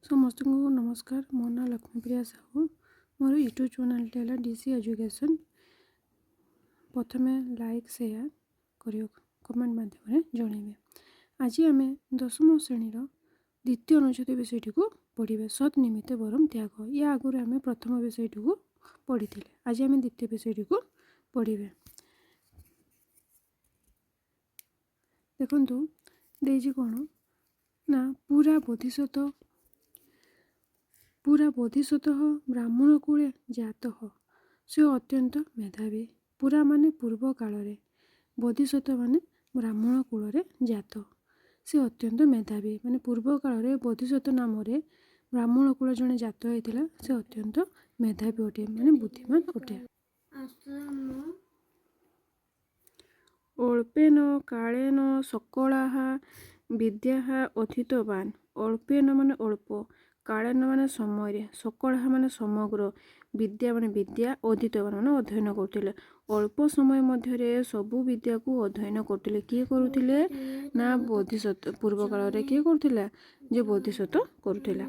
समस्त को नमस्कार। मो ना लक्ष्मीप्रिया साहू। मोर यूट्यूब चैनल है डीसी एजुकेशन। प्रथम लाइक शेयर कर कमेंट माध्यम जनइबे। आज आम दशम श्रेणी द्वितीय अनुच्छेद विषय को पढ़े सत् निमित्त बरम त्याग। या आगुरी आम प्रथम विषय को पढ़ी थे। आज आम द्वितीय विषय को पढ़े। देखु देजी कौन ना पूरा बोधिसत ब्राह्मण कूले जात से अत्यंत मेधावी। पूरा माने पूर्व काल रे, बोधिसत माने ब्राह्मण कूल जात से अत्यंत मेधावी। माने पूर्व काल रे बोधिसत नाम रे ब्राह्मण कूल जड़े जात होता से अत्यंत मेधावी अटे, माने बुद्धिमान अटे। अल्पेन कालेन सकलाः विद्याः अधीतवान्। अल्पेन माने अल्प, कालेन माने समय, सकलाः माने समग्र, विद्या माने विद्या, अधीतवान् माने अध्ययन करथिले। अल्प समय मध्यरे सबु विद्या को अध्ययन करथिले। किए करुथिले ना बोधिसत्व। पूर्व काल रे किए करुथिला जे बोधिसत्व करुथिला।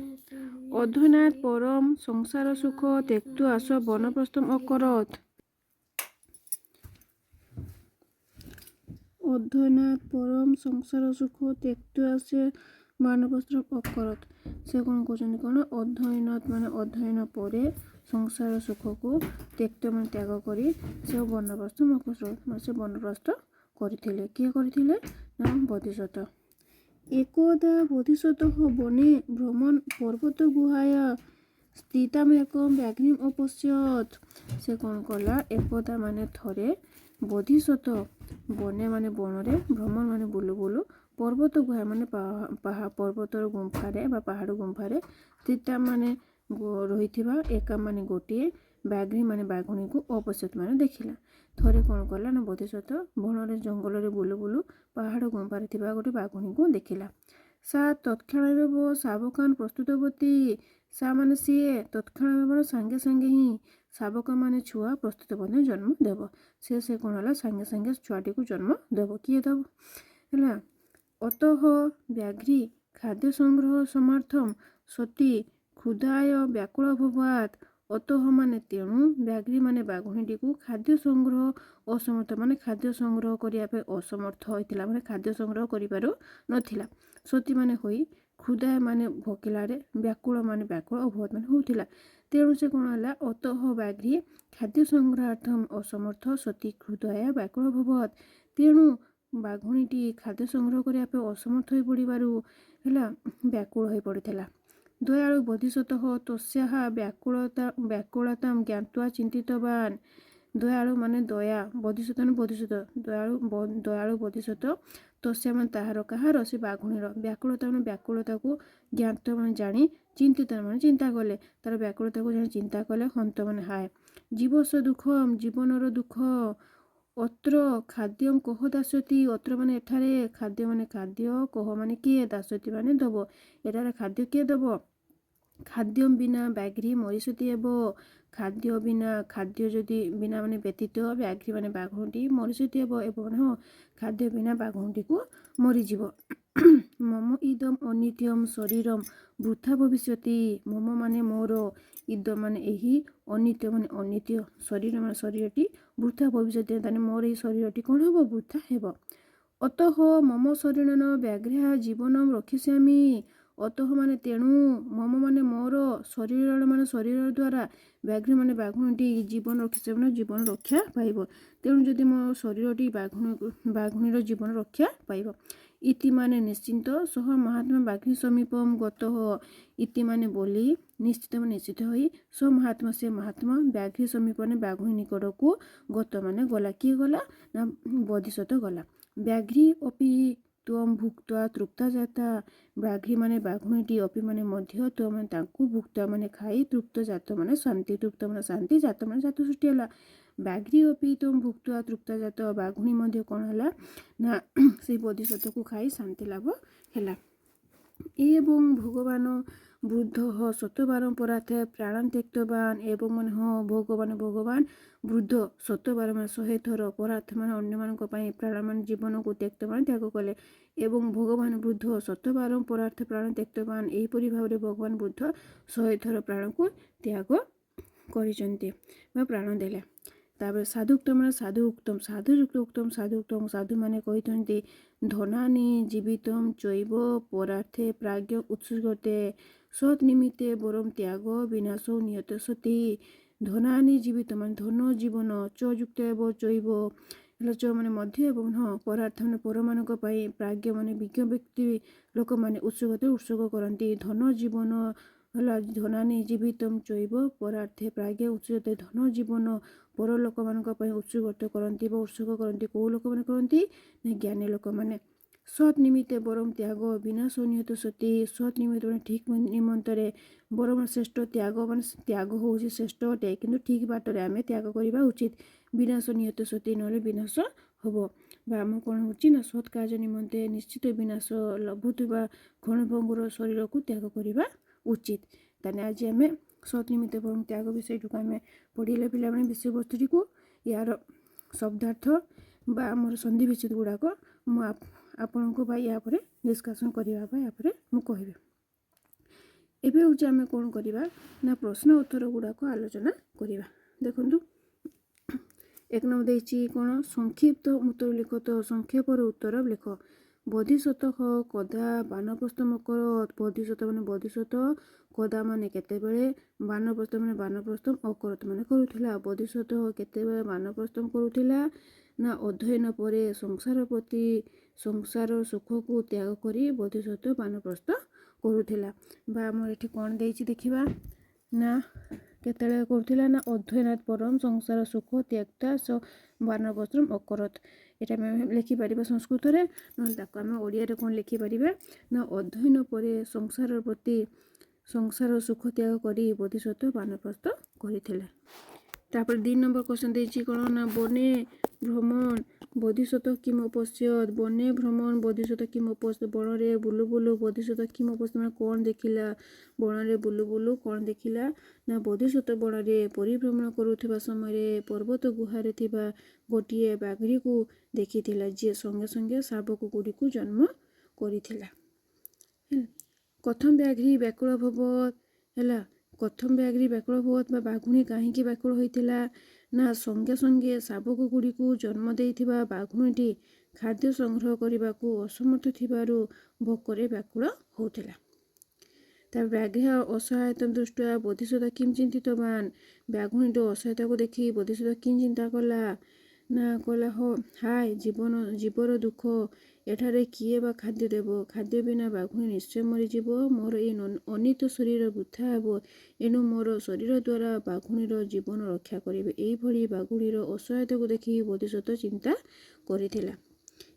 अध्ययनात् परम संसार सुख त्यक्त्वा स वनप्रस्थम् अकरोत्। अध्ययनात् परम संसार सुख त्यक्त्वा से वनप्रस्थम् अकरोत्। से कौन कहते कौन अध्ययनात् माने अध्ययन पर संसार सुख को त्यक्त माने त्याग करी से वनप्रस्थम् अकरोत् माने से वनप्रस्थ करथिले। किए करथिले ना बोधिसत्व। एकदा बोधिसत्वः वने भ्रमण पर्वत गुहाय स्थितामेकं व्याघ्रिम् अपश्यत्। से कौन कला एकदा माने थरे बोधिसत्व बने माने बनरे, भ्रमण माने बुलु बुलु, पर्वत गुहा माने पर्वतर गुंफारे बा पहाड़ गुंफारे, स्थिता माने रहिथिबा, एका माने गोटे, व्याघ्री माने बाघुणी को अपश्यत माने देखिला। थरे कौन कला ना बोधिसत्व बनरे जंगल रे बुलु बुलु पहाड़ गुंफारे थिबा गोटे बाघुणी को देखिला। सा तत्क्षणादेव सावकान प्रस्तुतवती। सा माने सीए तत्क्षणादेव सांगे सांगे ही शावक माने छुआ प्रस्तुत बने जन्म देव। से कौन है सांगे सांगे छुआटी को जन्म देव। किए देव है अतः व्याघ्री खाद्य संग्रह समर्थम सती क्षुधाय व्याकुल भवात। अतः माने तेणु व्याघ्री माने बाघुणीटी को खाद्य संग्रह असमर्थ, माने खाद्य संग्रह करने असमर्थ होता, माने खाद्य संग्रह कर नथिला। सती माने होई, क्षुधा माने भोकिलारे, व्याकुल माने व्याकुल, अभवत माने होतिला। तेणु से कौन है अतः व्याघ्री खाद्य संग्रहार्थम असमर्थ सती क्षुधाया व्याकुल भवत। तेणु बाघुणीटी खाद्य संग्रह करने असमर्थ हो पड़ू है व्याकुल हो पड़ता। दयालु बोधिसत्वः तस्याः व्याकुलतां ज्ञात्वा चिन्तितवान्। दयालु माने दया, बोधिसत्व माने बोधिसत्व, दयालु बोधिसत्व तस्या माने ताहार कहार से बाघुणीर व्याकुलता माने व्याकुलता को ज्ञात माने जानी, चिंतित माने चिंता कले, तार व्याकुलता को जानी चिंता कले, हंत माने हाय। जीवस्य दुखम जीवनर दुख। अत्र खाद्यम कह दास्यति। अत्र माने एठारे, खाद्य माने खाद्य, कह माने किए, दास्यति माने दब। एठारे खाद्य किए दब। खाद्यम बिना व्याघ्री मरीषति एव। खाद्य बिना, खाद्य जदि बिना माने व्यतीत, व्याघ्री माने बाघुणीटी मरीषति एव माने हाँ खाद्य बिना बाघुणीटी को मरीजीव। मम इदम अनित्यम शरीरम वृथा भविष्यति। मम माने मोर, इदम माने यही, अनित्य माने अनित्य, शरीर माने शरीरटी वृथा भविष्यति ताने मोर ये शरीरटी कौन हेब वृथा हेब। अतः मम शरीरेण व्याघ्रः जीवनम रक्षिष्यामि। अतः माने तेणु, मम माने मोर, शरीर माने शरीर द्वारा, व्याघ्र माने बाघुणीटी जीवन रक्षा माने जीवन रक्षा पाइब। तेणु जदि मो शरीरटी बाघुणीर जीवन रक्षा पाइब। इति माने निश्चिंत सह महात्मा बाघ्री समीपम गतः। इति माने बोली, निश्चित माने निश्चित होई, स महात्मा से महात्मा व्याघ्री समीप ने बाघुणी निकट को गत माने गला। किए गला ना बोधिसत्व गला। व्याघ्री अपि त्वं भुक्त्वा तृप्ता जाता। व्याघ्री माने बाघुणीटी अपि माने मध्य, त्वं माने तांकु, भुक्त्वा माने खाई, तृप्त जात माने शांति, तृप्त माने शांति, जात माने जात सृष्टि हला। व्याघ्री अपि त्वं भुक्त्वा तृप्ता जात। बाघुणी मध्य कौन हला ना से बोधिसत्व को खाई शांति लाभ हला। एवं भगवान ବୃଦ୍ଧ ଶତବାରଂ ପରାର୍ଥେ ପ୍ରାଣ ତ୍ୟକ୍ତବାନ ଏବଂ ମାନେ ଭଗବାନ ବୃଦ୍ଧ ଶତବାର ମାନେ 100 ଥର ପରାର୍ଥ ମାନେ ଅନ୍ୟମାନଙ୍କ ପାଇଁ ପ୍ରାଣ ମାନେ ଜୀବନକୁ ତ୍ୟକ୍ତବାନ ତ୍ୟାଗ କଲେ ଏବଂ ଭଗବାନ ବୃଦ୍ଧ ଶତବାରଂ ପରାର୍ଥେ ପ୍ରାଣ ତ୍ୟକ୍ତବାନ ଏହିପରି ଭାବରେ ଭଗବାନ ବୃଦ୍ଧ 100 ଥର ପ୍ରାଣକୁ ତ୍ୟାଗ କରିଛନ୍ତି ବା ପ୍ରାଣ ଦେଲେ। ତାପରେ ସାଧୁକ୍ତ ମାନେ ସାଧୁ ଉକ୍ତମ ସାଧୁ ମାନେ କହିଛନ୍ତି ଧନାନି ଜୀବିତମ ଚୈବ ପରାର୍ଥେ ପ୍ରାଜ୍ଞ ଉତ୍ସୃଗତେ ସତ୍ ନିମିତ୍ତେ ବରଂ ତ୍ୟାଗ ବିନାଶ ନିୟତ ସତି। ଧନାନି ଜୀବିତ ମାନେ ଧନ ଜୀବନ ଯୁକ୍ତ ହେବ ଚୈବ ହେଲେ ମାନେ ମଧ୍ୟ ଏବଂ ପରାର୍ଥ ମାନେ ପରମାନଙ୍କ ପାଇଁ ପ୍ରାଜ୍ଞ ମାନେ ବିଜ୍ଞ ବ୍ୟକ୍ତି ଲୋକମାନେ ଉତ୍ସର୍ଗ କରନ୍ତି। ଧନ ଜୀବନ ହେଲା ଧନାନି ଜୀବିତମ ଚୈବ ପରାର୍ଥେ ପ୍ରାଜ୍ଞ ଉତ୍ସୃଗତେ ଧନ ଜୀବନ ପର ଲୋକମାନଙ୍କ ପାଇଁ ଉତ୍ସର୍ଗ କରନ୍ତି ବା ଉତ୍ସର୍ଗ କରନ୍ତି। କେଉଁ ଲୋକମାନେ କରନ୍ତି ନା ଜ୍ଞାନୀ ଲୋକମାନେ। ସତ୍ ନିମିତ୍ତେ ବରଂ ତ୍ୟାଗ ବିନାଶ ନିହତ ସତୀ। ସତ୍ ନିମିତ୍ତ ମାନେ ଠିକ ନିମନ୍ତରେ ବରଂ ଶ୍ରେଷ୍ଠ ତ୍ୟାଗ ମାନେ ତ୍ୟାଗ ହେଉଛି ଶ୍ରେଷ୍ଠ ଅଟେ କିନ୍ତୁ ଠିକ ବାଟରେ ଆମେ ତ୍ୟାଗ କରିବା ଉଚିତ। ବିନାଶ ନିହତ ସତୀ ନହେଲେ ବିନାଶ ହବ ବା ଆମ କ'ଣ ହେଉଛି ନା ସତ୍ କାର୍ଯ୍ୟ ନିମନ୍ତେ ନିଶ୍ଚିତ ବିନାଶ ଲଭୁଥିବା କ୍ଷଣଭଙ୍ଗୁର ଶରୀରକୁ ତ୍ୟାଗ କରିବା ଉଚିତ। ତାହେଲେ ଆଜି ଆମେ ସତ୍ ନିମିତ୍ତ ବରଂ ତ୍ୟାଗ ବିଷୟଟିକୁ ଆମେ ପଢ଼ିଲେ ପିଲାମାନେ ବିଷୟବସ୍ତୁଟିକୁ ୟାର ଶବ୍ଦାର୍ଥ ବା ଆମର ସନ୍ଧି ବିଚ୍ଛେଦ ଗୁଡ଼ାକ ମୁଁ ଆପଣଙ୍କୁ ବା ୟା ପରେ ଡିସ୍କସନ୍ କରିବା ପାଇଁ ୟାପରେ ମୁଁ କହିବି। ଏବେ ହେଉଛି ଆମେ କ'ଣ କରିବା ନା ପ୍ରଶ୍ନ ଉତ୍ତର ଗୁଡ଼ାକ ଆଲୋଚନା କରିବା। ଦେଖନ୍ତୁ 1 ନମ୍ବର ଦେଇଛି କ'ଣ ସଂକ୍ଷିପ୍ତ ଉତ୍ତର ଲେଖ ତ ସଂକ୍ଷେପର ଉତ୍ତର ଲେଖ। ବୋଧିସତଃ କଦା ବାନପ୍ରସ୍ଥ ଅକରୋତ୍। ବୋଧିସତ ମାନେ ବୋଧିସତ କଦା ମାନେ କେତେବେଳେ ବାନପ୍ରସ୍ଥ ମାନେ ବାନପ୍ରସ୍ଥ ଅକରୋତ୍ ମାନେ କରୁଥିଲା। ବୋଧିସତ କେତେବେଳେ ବାନପ୍ରସ୍ଥ କରୁଥିଲା ନା ଅଧ୍ୟୟନ ପରେ ସଂସାର ସୁଖକୁ ତ୍ୟାଗ କରି ବୋଧିସତ ବାନପ୍ରସ୍ଥ କରୁଥିଲା। ବା ଆମର ଏଠି କ'ଣ ଦେଇଛି ଦେଖିବା ନା କେତେବେଳେ କରୁଥିଲା ନା ଅଧ୍ୟୟନାତ୍ ପରଂ ସଂସାର ସୁଖ ତ୍ୟକ୍ତା ବାନପ୍ରସ୍ଥ ଅକରୋତ୍। ଏଇଟା ଆମେ ଲେଖିପାରିବା ସଂସ୍କୃତରେ ନହେଲେ ତାକୁ ଆମେ ଓଡ଼ିଆରେ କ'ଣ ଲେଖିପାରିବା ନା ଅଧ୍ୟୟନ ପରେ ସଂସାର ସୁଖ ତ୍ୟାଗ କରି ବୋଧିସତ ବାନପ୍ରସ୍ଥ କରିଥିଲେ। ତାପରେ 2 ନମ୍ବର କ୍ୱେଶ୍ଚନ୍ ଦେଇଛି କ'ଣ ନା ବନେ ଭ୍ରମଣ ବୋଧିସତ କିମ୍ ଅପଶ୍ୟତ୍। ବନେ ଭ୍ରମଣ ବୋଧିସତ କିମ୍ ଅପଶ୍ୟତ୍। ବଣରେ ବୁଲୁ ବୁଲୁ ବୋଧିସତ କିମ୍ ଅପଶ୍ୟତ୍ ମାନେ କ'ଣ ଦେଖିଲା। ବଣରେ ବୁଲୁ ବୁଲୁ କ'ଣ ଦେଖିଲା ନା ବୋଧିସତ ବଣରେ ପରିଭ୍ରମଣ କରୁଥିବା ସମୟରେ ପର୍ବତ ଗୁହାରେ ଥିବା ଗୋଟିଏ ବାଘ୍ରୀକୁ ଦେଖିଥିଲା ଯିଏ ସଙ୍ଗେ ସଙ୍ଗେ ଶାବକ ଗୁଡ଼ିକୁ ଜନ୍ମ କରିଥିଲା। କଥମ ବ୍ୟାଘ୍ରୀ ବ୍ୟାକୁଳ ଭବତ୍ ହେଲା। କଥମ ବ୍ୟାଘ୍ରୀ ବ୍ୟାକୁଳ ଭବତ୍ ବା ବାଘୁଣୀ କାହିଁକି ବ୍ୟାକୁଳ ହୋଇଥିଲା ନା ସଙ୍ଗେ ସଙ୍ଗେ ଶାବକ ଗୁଡ଼ିକୁ ଜନ୍ମ ଦେଇଥିବା ବାଘୁଣୀଟି ଖାଦ୍ୟ ସଂଗ୍ରହ କରିବାକୁ ଅସମର୍ଥ ଥିବାରୁ ଭୋକରେ ବ୍ୟାକୁଳ ହେଉଥିଲା। ତାପରେ ବ୍ୟାଘ୍ର ଅସହାୟତା ଦୃଷ୍ଟ୍ୟା ବୋଧିସତ କିମ୍ ଚିନ୍ତିତବାନ। ବାଘୁଣୀର ଅସହାୟତାକୁ ଦେଖି ବୋଧିସତ କିମ୍ ଚିନ୍ତା କଲା ନା କଲା ହାୟ ଜୀବର ଦୁଃଖ ଏଠାରେ କିଏ ବା ଖାଦ୍ୟ ଦେବ। ଖାଦ୍ୟ ବିନା ବାଘୁଣୀ ନିଶ୍ଚୟ ମରିଯିବ। ମୋର ଏହି ଅନିତ ଶରୀର ବୃଥା ହେବ ଏଣୁ ମୋର ଶରୀର ଦ୍ୱାରା ବାଘୁଣୀର ଜୀବନ ରକ୍ଷା କରିବେ। ଏହିଭଳି ବାଘୁଣୀର ଅସହାୟତାକୁ ଦେଖି ବୋଧିସତ ଚିନ୍ତା କରିଥିଲା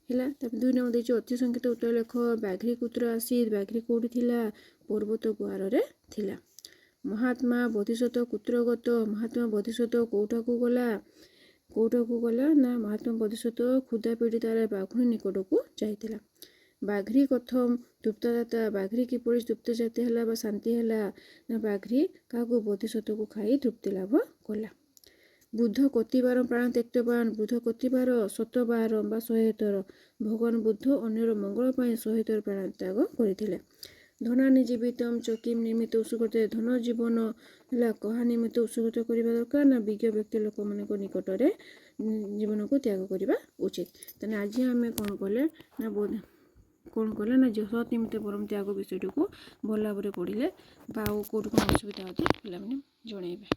ହେଲା। ତାପରେ 2 ନମ୍ବର ଦେଇଛି ଅତି ସଂକ୍ଷିପ୍ତ ଉତ୍ତର ଲେଖ। ବ୍ୟାଘ୍ରୀ କୁତ୍ର ଆସିତ୍। ବ୍ୟାଘ୍ରୀ କେଉଁଠି ଥିଲା ପର୍ବତ ଗୁହାରରେ ଥିଲା। ମହାତ୍ମା ବୋଧିସତ କୁତ୍ର ଗତ। ମହାତ୍ମା ବୋଧିସତ କେଉଁଠାକୁ ଗଲା ନା ମହାତ୍ମା ବୋଧିସତ କ୍ଷୁଧା ପୀଡ଼ିତାର ବାଘୁଣୀ ନିକଟକୁ ଯାଇଥିଲା। ବାଘ୍ରୀ କଥମ ତୃପ୍ତଜାତା। ବାଘ୍ରୀ କିପରି ତୃପ୍ତ ଜାତି ହେଲା ବା ଶାନ୍ତି ହେଲା ନା ବାଘ୍ରୀ କାହାକୁ ବୋଧିସତକୁ ଖାଇ ତୃପ୍ତି ଲାଭ କଲା। ବୁଦ୍ଧ କତିବାର ପ୍ରାଣ ତ୍ୟକ୍ତବାନ। ବୁଦ୍ଧ କତିବାର 100 ବା 100 ଥର। ଭଗବାନ ବୁଦ୍ଧ ଅନ୍ୟର ମଙ୍ଗଳ ପାଇଁ 100 ଥର ପ୍ରାଣ ତ୍ୟାଗ କରିଥିଲେ। ଧନାନି ଜୀବିତମ୍ ଚକିମ୍ ନିମିତ୍ତ ଉତ୍ସୃଗତେ। ଧନ ଜୀବନ ହେଲା କାହା ନିମିତ୍ତ ଉତ୍ସର୍ଗ କରିବା ଦରକାର ନା ବିଜ୍ଞ ବ୍ୟକ୍ତି ଲୋକମାନଙ୍କ ନିକଟରେ ଜୀବନକୁ ତ୍ୟାଗ କରିବା ଉଚିତ। ତାହେଲେ ଆଜି ଆମେ କ'ଣ କଲେ ନା ସତ୍ ନିମିତ୍ତ ବରଂ ତ୍ୟାଗ ବିଷୟଟିକୁ ଭଲ ଭାବରେ ପଢ଼ିଲେ ବା ଆଉ କେଉଁଠି କ'ଣ ଅସୁବିଧା ଅଛି ପିଲାମାନେ ଜଣାଇବେ।